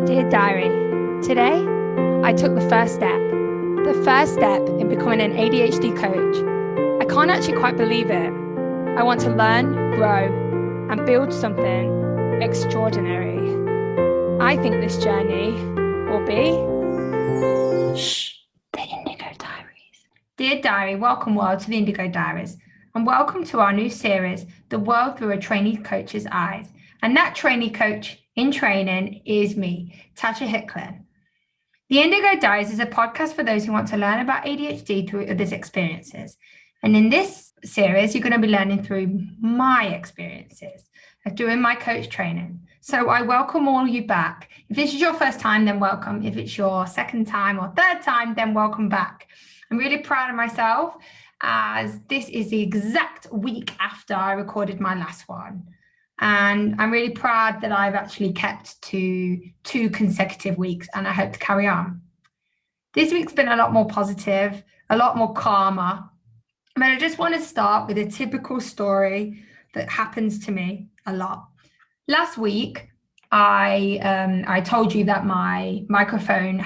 Dear Diary, today I took the first step in becoming an ADHD coach. I can't actually quite believe it. I want to learn, grow, and build something extraordinary. I think this journey will be the Indigo Diaries. Dear Diary, welcome world to the Indigo Diaries, and welcome to our new series, The World Through a Trainee Coach's Eyes. And that trainee coach in training is me, Tasha Hickling. The Indigo Diaries is a podcast for those who want to learn about ADHD through others' experiences. And in this series, you're going to be learning through my experiences of doing my coach training. So I welcome all you back. If this is your first time, then welcome. If it's your second time or third time, then welcome back. I'm really proud of myself as this is the exact week after I recorded my last one. And I'm really proud that I've actually kept to 2 consecutive weeks, and I hope to carry on. This week's been a lot more positive, a lot more calmer. But I just want to start with a typical story that happens to me a lot. Last week, I told you that my microphone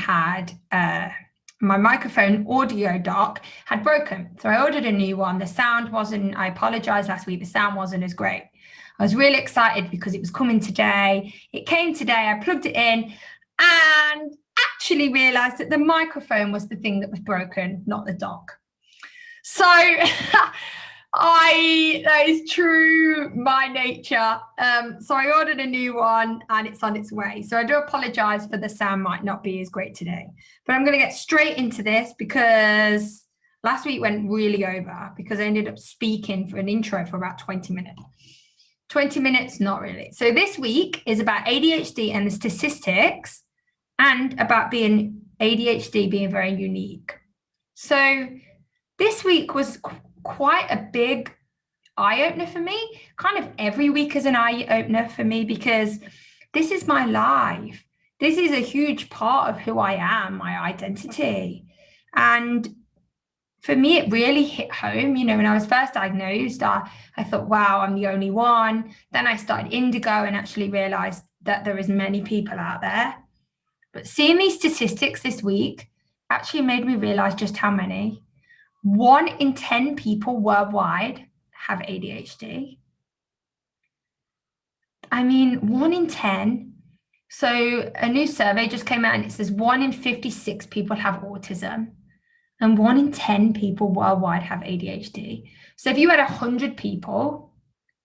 audio dock had broken. So I ordered a new one. The sound wasn't, I apologize last week, the sound wasn't as great. I was really excited because it was coming today. It came today, I plugged it in and actually realized that the microphone was the thing that was broken, not the dock. So that is true, my nature. So I ordered a new one and it's on its way. So I do apologize for the sound might not be as great today, but I'm going to get straight into this because last week went really over because I ended up speaking for an intro for about 20 minutes. 20 minutes, not really. So this week is about ADHD and the statistics and about being ADHD being very unique. So this week was quite a big eye-opener for me. Kind of every week is an eye-opener for me because this is my life. This is a huge part of who I am, my identity. And for me, it really hit home. You know, when I was first diagnosed, I thought, wow, I'm the only one. Then I started Indigo and actually realized that there is many people out there. But seeing these statistics this week actually made me realize just how many. 1 in 10 people worldwide have ADHD. I mean, 1 in 10. So a new survey just came out and it says 1 in 56 people have autism. And 1 in 10 people worldwide have ADHD. So if you had 100 people,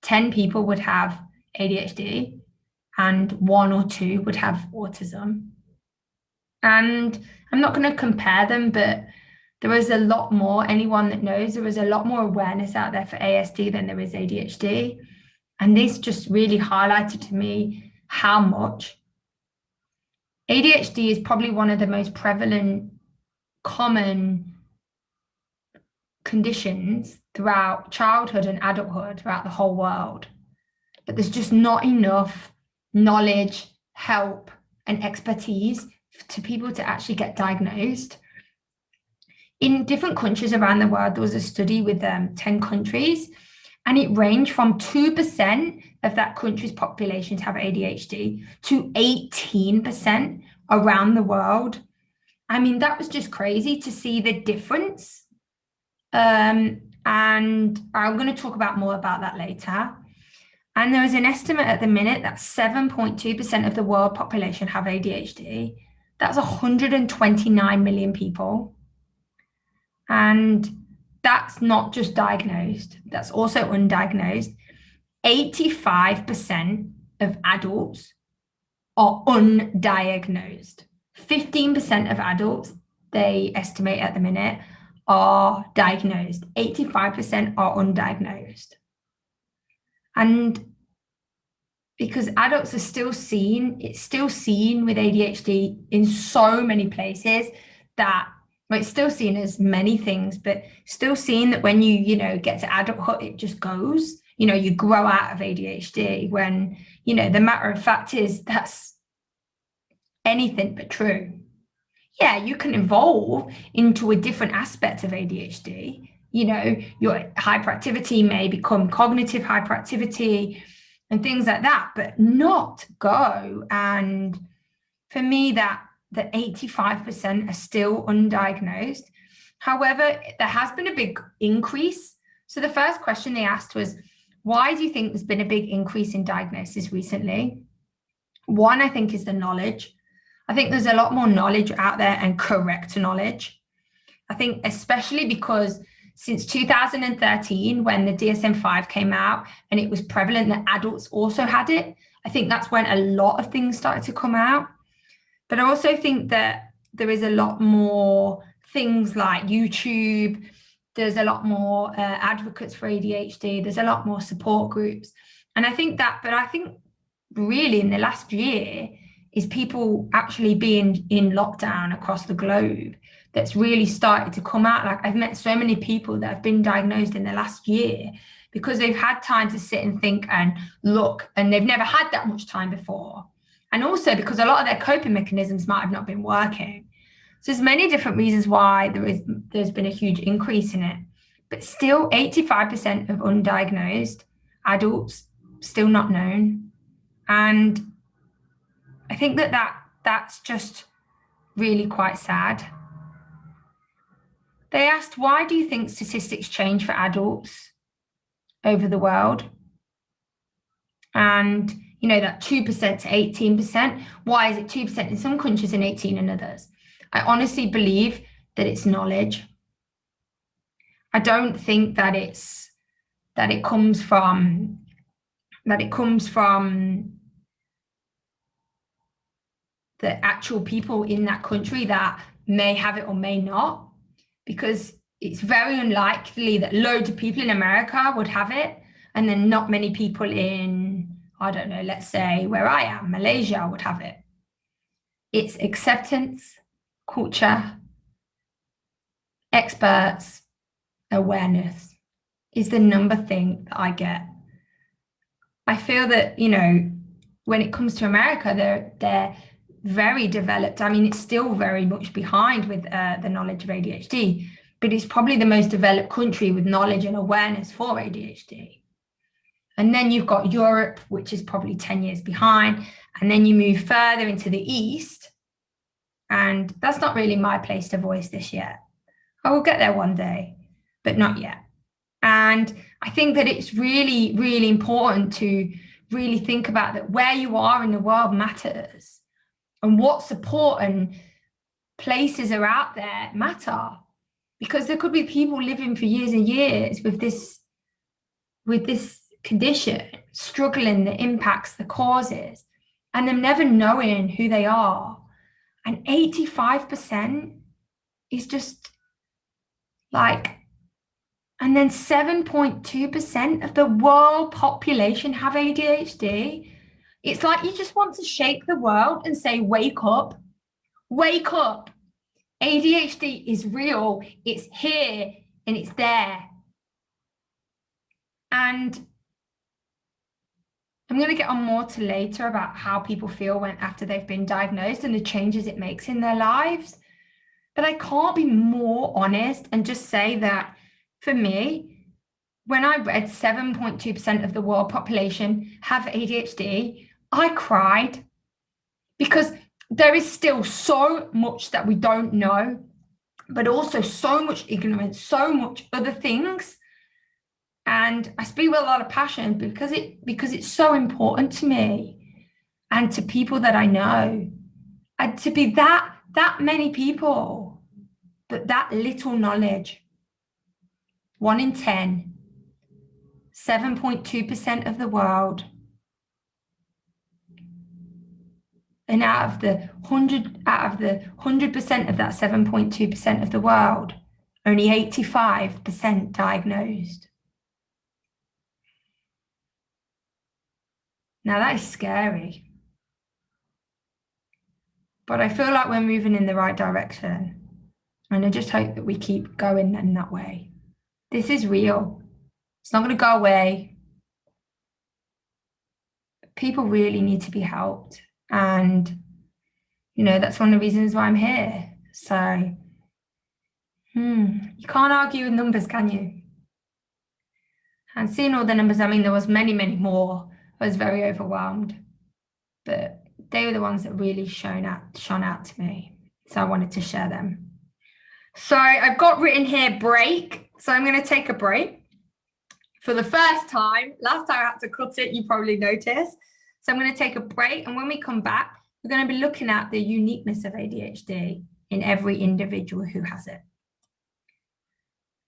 10 people would have ADHD and 1 or 2 would have autism. And I'm not going to compare them, but there is a lot more, anyone that knows, there is a lot more awareness out there for ASD than there is ADHD. And this just really highlighted to me how much ADHD is probably one of the most prevalent common conditions throughout childhood and adulthood throughout the whole world. But there's just not enough knowledge, help, and expertise to people to actually get diagnosed. In different countries around the world, there was a study with 10 countries, and it ranged from 2% of that country's population to have ADHD to 18% around the world. I mean, that was just crazy to see the difference. And I'm going to talk about more about that later. And there is an estimate at the minute that 7.2% of the world population have ADHD. That's 129 million people. And that's not just diagnosed, that's also undiagnosed. 85% of adults are undiagnosed. 15% of adults, they estimate at the minute, are diagnosed. 85% are undiagnosed. And because adults are still seen, it's still seen with ADHD in so many places that, well, it's still seen as many things, but still seen that when you get to adulthood, it just goes, you grow out of ADHD when, the matter of fact is that's anything but true. Yeah, you can evolve into a different aspect of ADHD. Your hyperactivity may become cognitive hyperactivity and things like that, but not go and for me that 85% are still undiagnosed. However, there has been a big increase. So the first question they asked was, why do you think there's been a big increase in diagnosis recently? One, I think, is the knowledge. I think there's a lot more knowledge out there, and correct knowledge. I think especially because since 2013, when the DSM-5 came out and it was prevalent that adults also had it, I think that's when a lot of things started to come out. But I also think that there is a lot more things like YouTube. There's a lot more advocates for ADHD. There's a lot more support groups. And I think really in the last year is people actually being in lockdown across the globe that's really started to come out. Like, I've met so many people that have been diagnosed in the last year because they've had time to sit and think and look, and they've never had that much time before. And also because a lot of their coping mechanisms might have not been working. So there's many different reasons why there's been a huge increase in it. But still 85% of undiagnosed adults still not known. And I think that's just really quite sad. They asked, why do you think statistics change for adults over the world? And, you know, that 2% to 18%, why is it 2% in some countries and 18% in others? I honestly believe that it's knowledge. I don't think that it comes from the actual people in that country that may have it or may not, because it's very unlikely that loads of people in America would have it, and then not many people in, I don't know, let's say where I am, Malaysia, would have it. It's acceptance, culture, experts, awareness is the number thing that I get. I feel that, you know, when it comes to America, they're very developed. I mean, it's still very much behind with the knowledge of ADHD, but it's probably the most developed country with knowledge and awareness for ADHD. And then you've got Europe, which is probably 10 years behind. And then you move further into the East. And that's not really my place to voice this yet. I will get there one day, but not yet. And I think that it's really, really important to really think about that where you are in the world matters, and what support and places are out there matter, because there could be people living for years and years with this condition, struggling, the impacts, the causes, and them never knowing who they are. And 85% is just like, and then 7.2% of the world population have ADHD. It's like you just want to shake the world and say, wake up, wake up. ADHD is real, it's here, and it's there. And I'm going to get on more to later about how people feel after they've been diagnosed and the changes it makes in their lives. But I can't be more honest and just say that for me, when I read 7.2% of the world population have ADHD, I cried, because there is still so much that we don't know, but also so much ignorance, so much other things. And I speak with a lot of passion because it's so important to me and to people that I know, and to be that many people, but that little knowledge. 1 in 10, 7.2% of the world. And out of the 100% of that 7.2% of the world, only 85% diagnosed. Now that is scary. But I feel like we're moving in the right direction. And I just hope that we keep going in that way. This is real. It's not going to go away. People really need to be helped. And, you know, that's one of the reasons why I'm here. So, you can't argue with numbers, can you? And seeing all the numbers, I mean, there was many, many more. I was very overwhelmed. But they were the ones that really shone out to me. So I wanted to share them. So I've got written here break. So I'm going to take a break for the first time. Last time I had to cut it, you probably noticed. So I'm going to take a break. And when we come back, we're going to be looking at the uniqueness of ADHD in every individual who has it.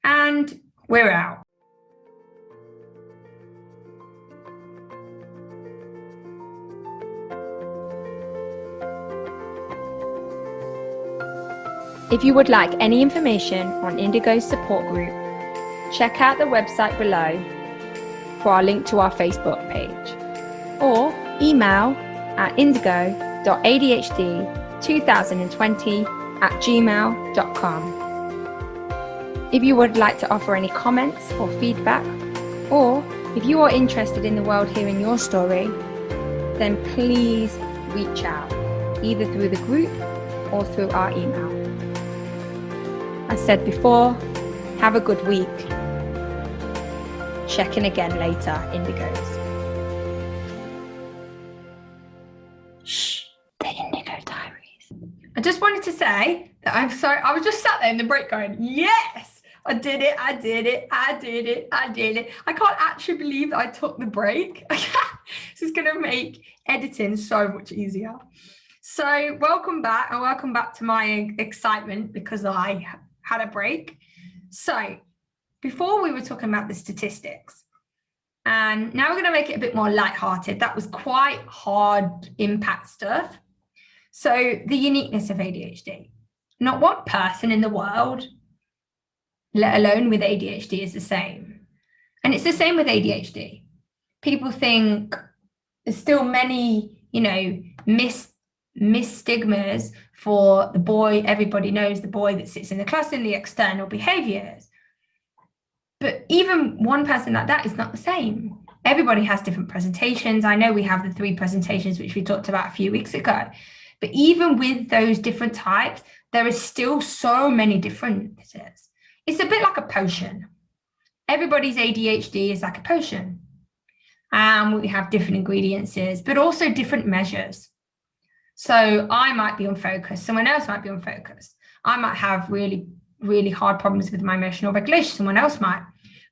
And we're out. If you would like any information on Indigo's support group, check out the website below for our link to our Facebook page, or email at indigo.adhd2020@gmail.com. If you would like to offer any comments or feedback, or if you are interested in the world hearing your story, then please reach out, either through the group or through our email. As said before, have a good week. Check in again later, Indigos. Shh, the Indigo Diaries. I just wanted to say that I'm sorry, I was just sat there in the break going, yes, I did it. I can't actually believe that I took the break. This is going to make editing so much easier. So welcome back, and welcome back to my excitement because I had a break. So before we were talking about the statistics, and now we're going to make it a bit more lighthearted. That was quite hard impact stuff. So the uniqueness of ADHD. Not one person in the world, let alone with ADHD, is the same. And it's the same with ADHD. People think there's still many, missed stigmas for the boy. Everybody knows the boy that sits in the class and the external behaviors. But even one person like that is not the same. Everybody has different presentations. I know we have the 3 presentations, which we talked about a few weeks ago. But even with those different types, there is still so many differences. It's a bit like a potion. Everybody's ADHD is like a potion. And we have different ingredients, but also different measures. So I might be unfocused. Someone else might be unfocused. I might have really, really hard problems with my emotional regulation. Someone else might.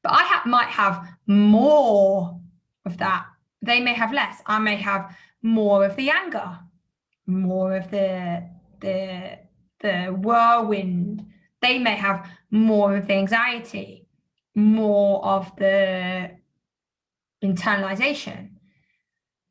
But I might have more of that. They may have less. I may have more of the anger, more of the whirlwind. They may have more of the anxiety, more of the internalization.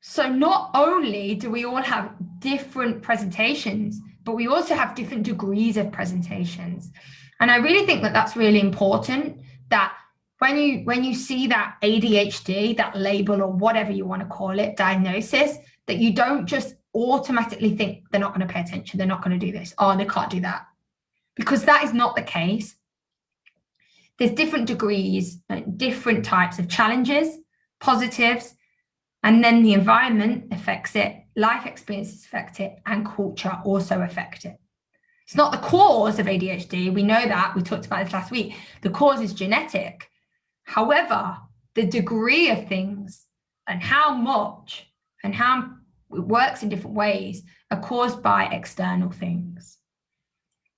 So not only do we all have different presentations, but we also have different degrees of presentations. And I really think that that's really important, that when you see that ADHD, that label or whatever you want to call it, diagnosis, that you don't just automatically think they're not going to pay attention, they're not going to do this, or they can't do that. Because that is not the case. There's different degrees, different types of challenges, positives, and then the environment affects it, life experiences affect it, and culture also affect it. It's not the cause of ADHD. We know that. We talked about this last week. The cause is genetic. However, the degree of things and how much and how it works in different ways are caused by external things.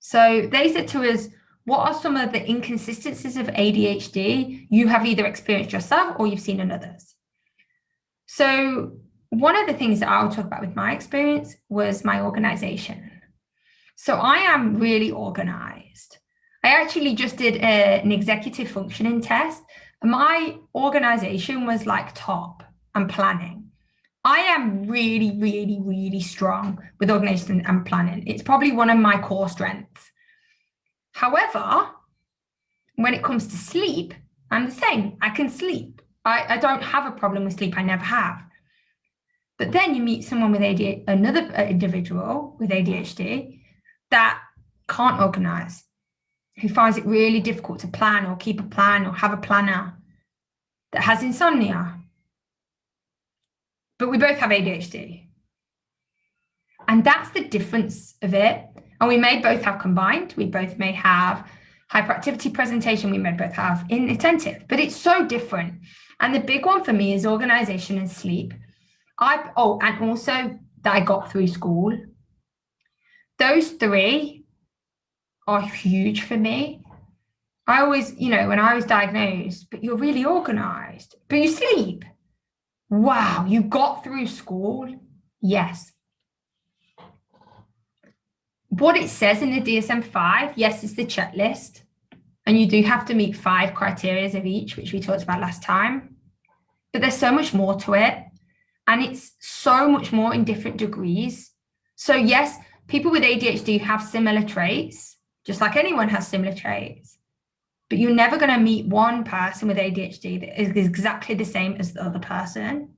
So they said to us, what are some of the inconsistencies of ADHD you have either experienced yourself or you've seen in others? So one of the things that I'll talk about with my experience was my organization. So I am really organized. I actually just did an executive functioning test. My organization was like top and planning. I am really, really, really strong with organization and planning. It's probably one of my core strengths. However, when it comes to sleep, I'm the same. I can sleep. I don't have a problem with sleep. I never have. But then you meet someone with ADHD, another individual with ADHD that can't organize, who finds it really difficult to plan or keep a plan or have a planner, that has insomnia. But we both have ADHD. And that's the difference of it. And we may both have combined. We both may have hyperactivity presentation. We may both have inattentive, but it's so different. And the big one for me is organization and sleep. And also that I got through school. Those three are huge for me. I always, when I was diagnosed, but you're really organized, but you sleep. Wow, you got through school. Yes. What it says in the DSM-5, yes, it's the checklist. And you do have to meet 5 criteria of each, which we talked about last time. But there's so much more to it. And it's so much more in different degrees. So yes, people with ADHD have similar traits, just like anyone has similar traits. But you're never going to meet one person with ADHD that is exactly the same as the other person.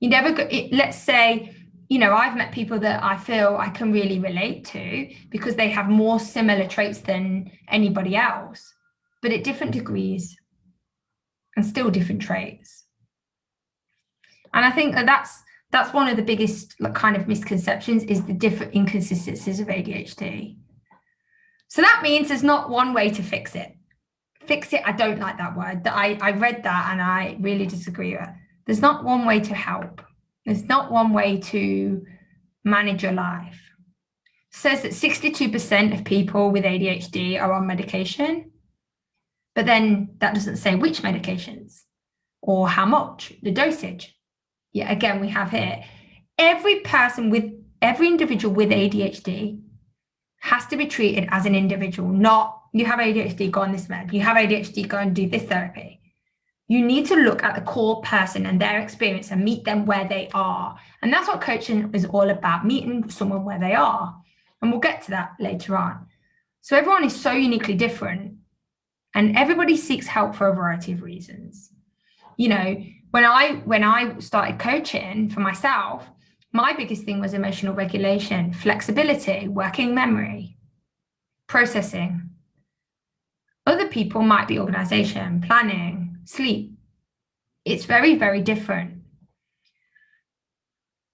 You never go, let's say, I've met people that I feel I can really relate to because they have more similar traits than anybody else, but at different degrees and still different traits. And I think that's one of the biggest kind of misconceptions is the different inconsistencies of ADHD. So that means there's not one way to fix it. Fix it, I don't like that word. I read that and I really disagree with it. There's not one way to help. There's not one way to manage your life. It says that 62% of people with ADHD are on medication, but then that doesn't say which medications or how much, the dosage. Yeah, again, we have here, every individual with ADHD has to be treated as an individual, not you have ADHD, go on this med, you have ADHD, go and do this therapy. You need to look at the core person and their experience and meet them where they are. And that's what coaching is all about, meeting someone where they are. And we'll get to that later on. So everyone is so uniquely different and everybody seeks help for a variety of reasons. When I started coaching for myself, my biggest thing was emotional regulation, flexibility, working memory, processing. Other people might be organization, planning, sleep. It's very, very different.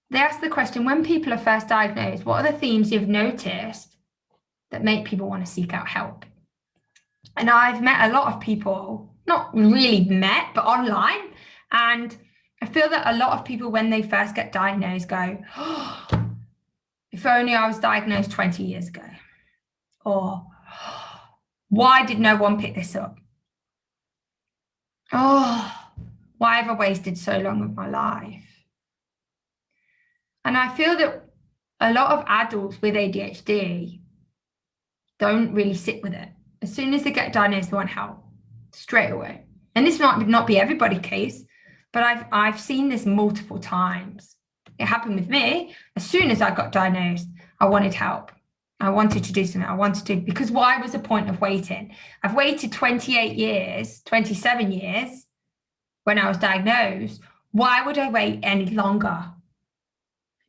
They ask the question, when people are first diagnosed, what are the themes you've noticed that make people want to seek out help? And I've met a lot of people, not really met, but online. And I feel that a lot of people, when they first get diagnosed, go, oh, if only I was diagnosed 20 years ago. Or, why did no one pick this up? Oh, why have I wasted so long of my life? And I feel that a lot of adults with ADHD don't really sit with it. As soon as they get diagnosed, they want help straight away. And this might not be everybody's case, but I've seen this multiple times. It happened with me. As soon as I got diagnosed, I wanted help. I wanted to do something. Because why was the point of waiting? I've waited 27 years when I was diagnosed. Why would I wait any longer?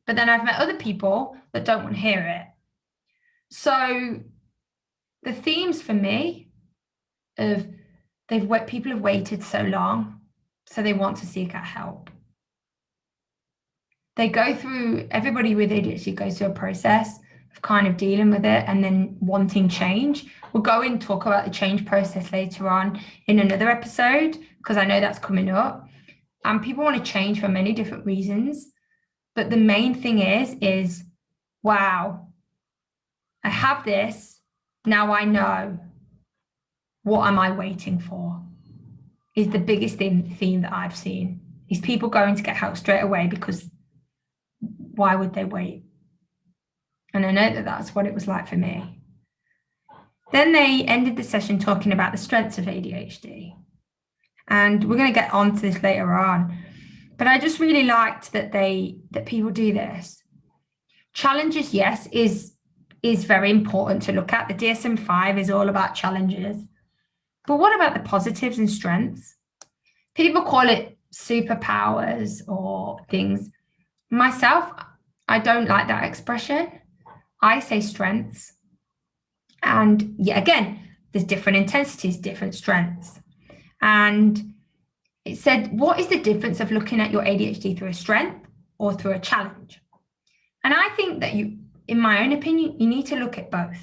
But then I've met other people that don't want to hear it. So the themes for me of people have waited so long, so they want to seek out help. Everybody with ADHD goes through a process of kind of dealing with it and then wanting change. We'll go and talk about the change process later on in another episode, because I know that's coming up. And people want to change for many different reasons. But the main thing is, wow, I have this. Now I know. What am I waiting for? Is the biggest theme that I've seen. Is people going to get help straight away because why would they wait? And I know that that's what it was like for me. Then they ended the session talking about the strengths of ADHD. And we're going to get on to this later on. But I just really liked that people do this. Challenges, yes, is very important to look at. The DSM-5 is all about challenges. But what about the positives and strengths? People call it superpowers or things. Myself, I don't like that expression. I say strengths. And yeah, again, there's different intensities, different strengths. And it said, what is the difference of looking at your ADHD through a strength or through a challenge? And I think that in my own opinion, you need to look at both.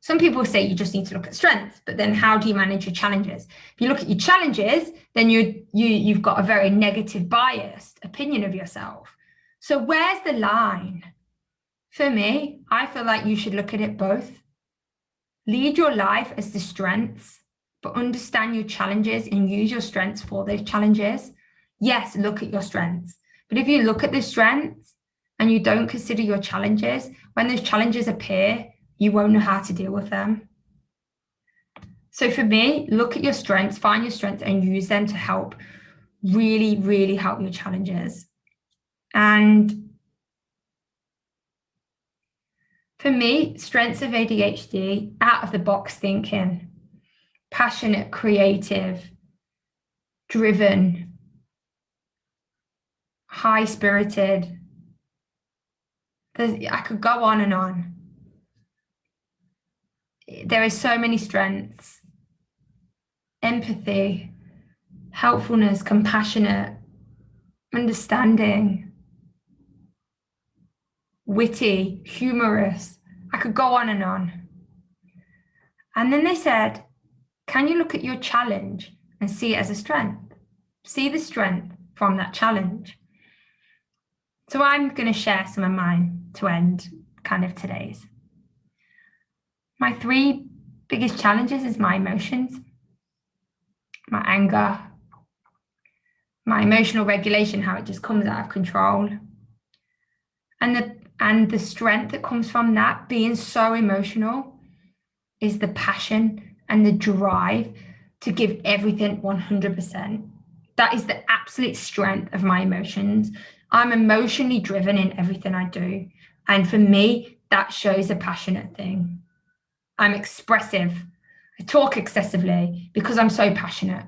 Some people say you just need to look at strengths, but then how do you manage your challenges? If you look at your challenges, then you've got a very negative, biased opinion of yourself. So where's the line? For me, I feel like you should look at it both. Lead your life as the strengths, but understand your challenges and use your strengths for those challenges. Yes, look at your strengths. But if you look at the strengths and you don't consider your challenges, when those challenges appear, you won't know how to deal with them. So for me, look at your strengths, find your strengths and use them to help really, really help your challenges. And for me, strengths of ADHD, out of the box thinking, passionate, creative, driven, high spirited. I could go on and on. There are so many strengths: empathy, helpfulness, compassionate, understanding, witty, humorous. I could go on and on. And then they said, can you look at your challenge and see it as a strength? See the strength from that challenge. So I'm going to share some of mine to end kind of today's. My 3 biggest challenges is my emotions, my anger, my emotional regulation, how it just comes out of control. And the strength that comes from that, being so emotional, is the passion and the drive to give everything 100%. That is the absolute strength of my emotions. I'm emotionally driven in everything I do. And for me, that shows a passionate thing. I'm expressive. I talk excessively because I'm so passionate.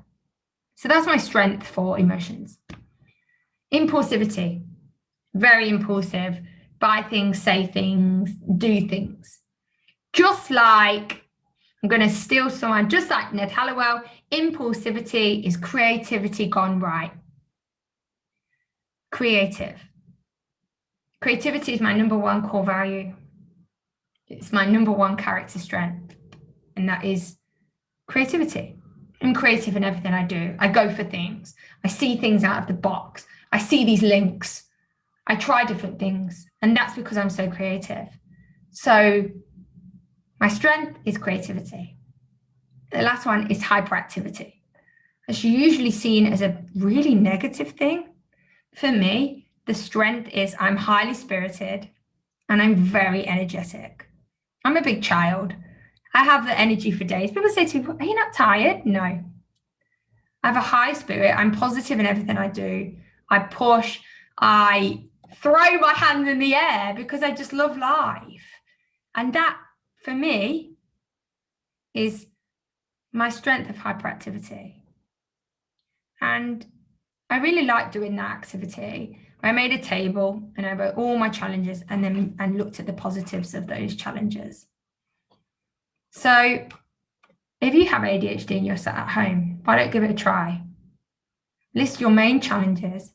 So that's my strength for emotions. Impulsivity, very impulsive, buy things, say things, do things. Just like, I'm going to steal someone, just like Ned Hallowell, impulsivity is creativity gone right. Creativity is my number 1 core value. It's my number 1 character strength, and that is creativity. I'm creative in everything I do. I go for things. I see things out of the box. I see these links. I try different things, and that's because I'm so creative. So my strength is creativity. The last one is hyperactivity. It's usually seen as a really negative thing. For me, the strength is I'm highly spirited and I'm very energetic. I'm a big child. I have the energy for days. People say to me, are you not tired? No. I have a high spirit. I'm positive in everything I do. I push. I throw my hands in the air because I just love life. And that, for me, is my strength of hyperactivity. And I really like doing that activity. I made a table and I wrote all my challenges and looked at the positives of those challenges. So if you have ADHD and you're sat at home, why don't give it a try? List your main challenges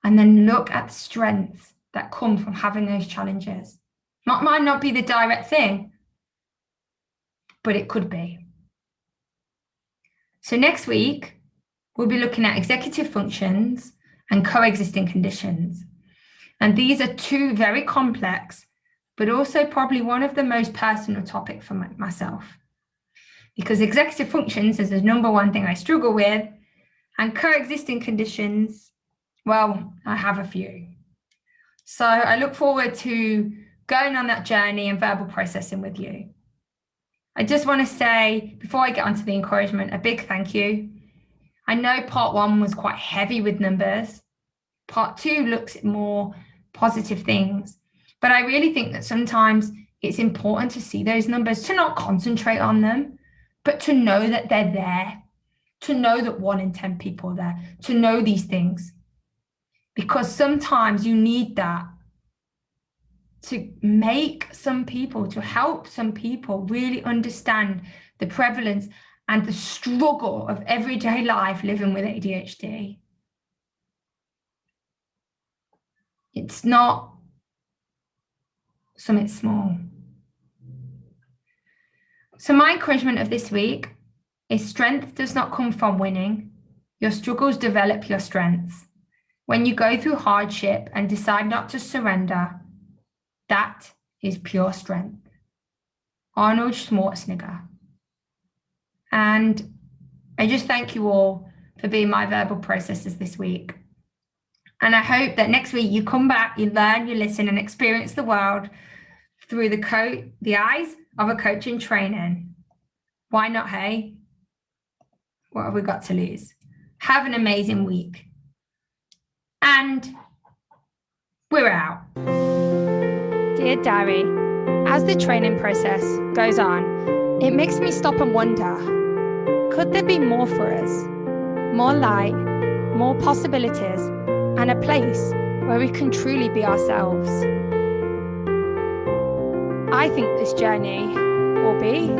and then look at the strengths that come from having those challenges. Might not be the direct thing, but it could be. So next week, we'll be looking at executive functions and coexisting conditions. And these are 2 very complex, but also probably one of the most personal topics for myself. Because executive functions is the number 1 thing I struggle with, and coexisting conditions, well, I have a few. So I look forward to going on that journey and verbal processing with you. I just want to say, before I get onto the encouragement, a big thank you. I know part 1 was quite heavy with numbers. Part 2 looks at more positive things. But I really think that sometimes it's important to see those numbers, to not concentrate on them, but to know that they're there, to know that 1 in 10 people are there, to know these things. Because sometimes you need that to make some people, to help some people really understand the prevalence and the struggle of everyday life living with ADHD. It's not something small. So my encouragement of this week is strength does not come from winning. Your struggles develop your strengths. When you go through hardship and decide not to surrender, that is pure strength. Arnold Schwarzenegger. And I just thank you all for being my verbal processors this week. And I hope that next week you come back, you learn, you listen, and experience the world through the eyes of a coach in training. Why not, hey? What have we got to lose? Have an amazing week. And we're out. Dear Diary, as the training process goes on, it makes me stop and wonder, could there be more for us? More light, more possibilities, and a place where we can truly be ourselves. I think this journey will be